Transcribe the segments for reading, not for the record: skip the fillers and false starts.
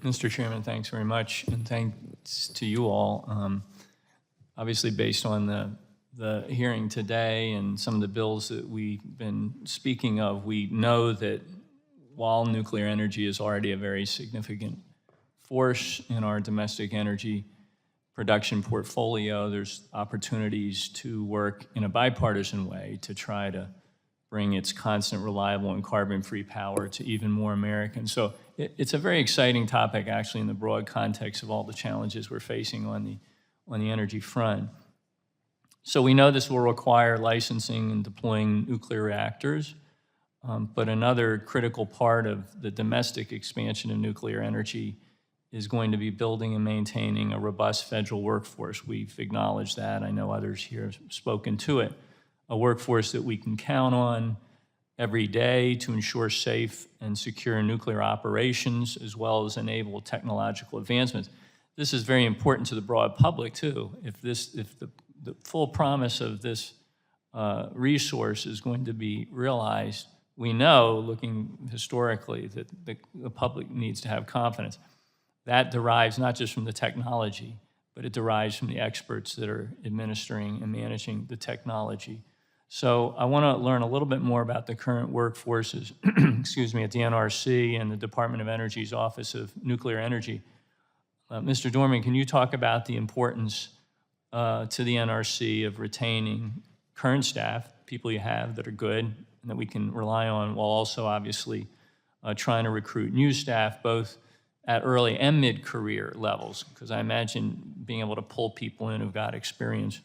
Mr. Chairman, thanks very much, and thanks to you all. Obviously, based on the hearing today and some of the bills that we've been speaking of, we know that while nuclear energy is already a very significant force in our domestic energy production portfolio, there's opportunities to work in a bipartisan way to try to bring its constant, reliable, and carbon-free power to even more Americans. So it's a very exciting topic, actually, in the broad context of all the challenges we're facing on the energy front. So we know this will require licensing and deploying nuclear reactors, but another critical part of the domestic expansion of nuclear energy is going to be building and maintaining a robust federal workforce. We've acknowledged that. I know others here have spoken to it. A workforce that we can count on every day to ensure safe and secure nuclear operations, as well as enable technological advancements. This is very important to the broad public, too. If the full promise of this resource is going to be realized, we know, looking historically, that the public needs to have confidence. That derives not just from the technology, but it derives from the experts that are administering and managing the technology. So I want to learn a little bit more about the current workforces, excuse me, at the NRC and the Department of Energy's Office of Nuclear Energy. Mr. Dorman, can you talk about the importance to the NRC of retaining current staff, people you have that are good and that we can rely on, while also obviously trying to recruit new staff, both at early and mid-career levels? Because I imagine being able to pull people in who've got experience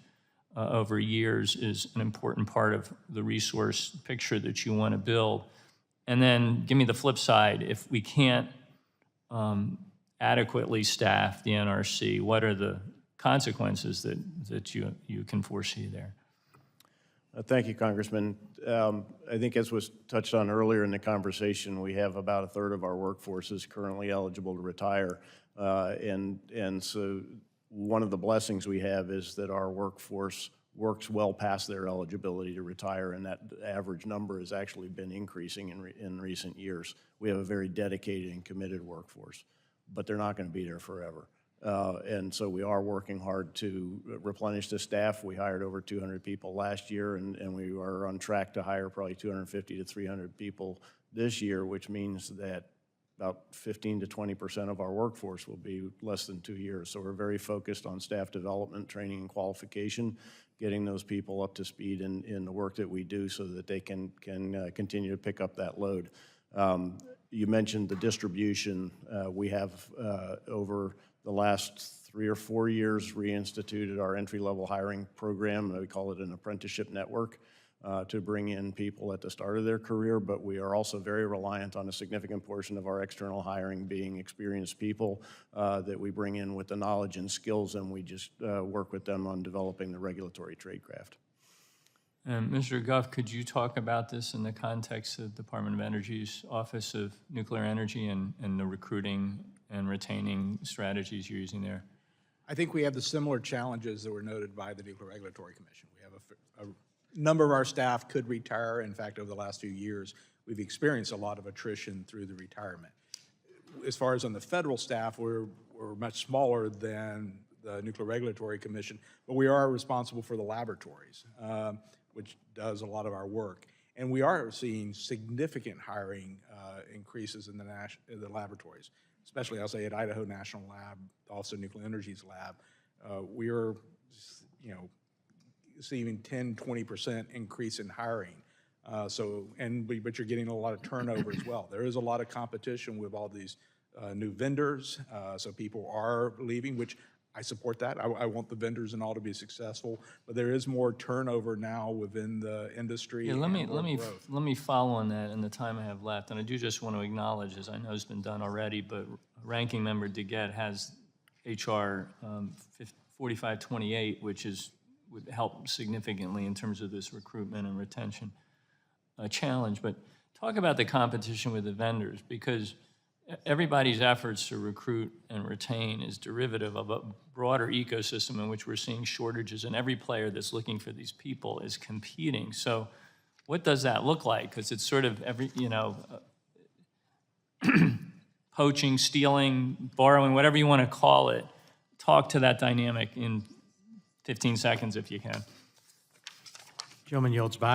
over years is an important part of the resource picture that you want to build. And then give me the flip side. If we can't adequately staff the NRC, what are the consequences that you can foresee there? Thank you, Congressman. I think as was touched on earlier in the conversation, we have about a third of our workforce is currently eligible to retire. And so one of the blessings we have is that our workforce works well past their eligibility to retire, and that average number has actually been increasing in recent years. We have a very dedicated and committed workforce, but they're not going to be there forever. And so we are working hard to replenish the staff. We hired over 200 people last year, and we are on track to hire probably 250 to 300 people this year, which means that about 15 to 20% of our workforce will be less than 2 years. So we're very focused on staff development, training, and qualification, getting those people up to speed in the work that we do so that they can continue to pick up that load. You mentioned the distribution. We have over the last 3 or 4 years reinstituted our entry-level hiring program. We call it an apprenticeship network to bring in people at the start of their career, but we are also very reliant on a significant portion of our external hiring being experienced people that we bring in with the knowledge and skills, and we just work with them on developing the regulatory tradecraft. And Mr. Guff, could you talk about this in the context of the Department of Energy's Office of Nuclear Energy and the recruiting and retaining strategies you're using there? I think we have the similar challenges that were noted by the Nuclear Regulatory Commission. We have a number of our staff could retire. In fact, over the last few years, we've experienced a lot of attrition through the retirement. As far as on the federal staff, we're much smaller than the Nuclear Regulatory Commission, but we are responsible for the laboratories, which does a lot of our work. And we are seeing significant hiring increases in the laboratories, especially, I'll say, at Idaho National Lab, also Nuclear Energy's lab. We are, seeing 10, 20% increase in hiring. But you're getting a lot of turnover as well. There is a lot of competition with all these new vendors, so people are leaving, which I support that. I want the vendors and all to be successful, but there is more turnover now within the industry. Yeah, let me follow on that in the time I have left, and I do just want to acknowledge, as I know has been done already, but Ranking Member DeGette has HR 4528, which would help significantly in terms of this recruitment and retention challenge. But talk about the competition with the vendors, because everybody's efforts to recruit and retain is derivative of a broader ecosystem in which we're seeing shortages, and every player that's looking for these people is competing. So what does that look like? Because it's sort of poaching, stealing, borrowing, whatever you want to call it. Talk to that dynamic in 15 seconds if you can. Gentleman yields back.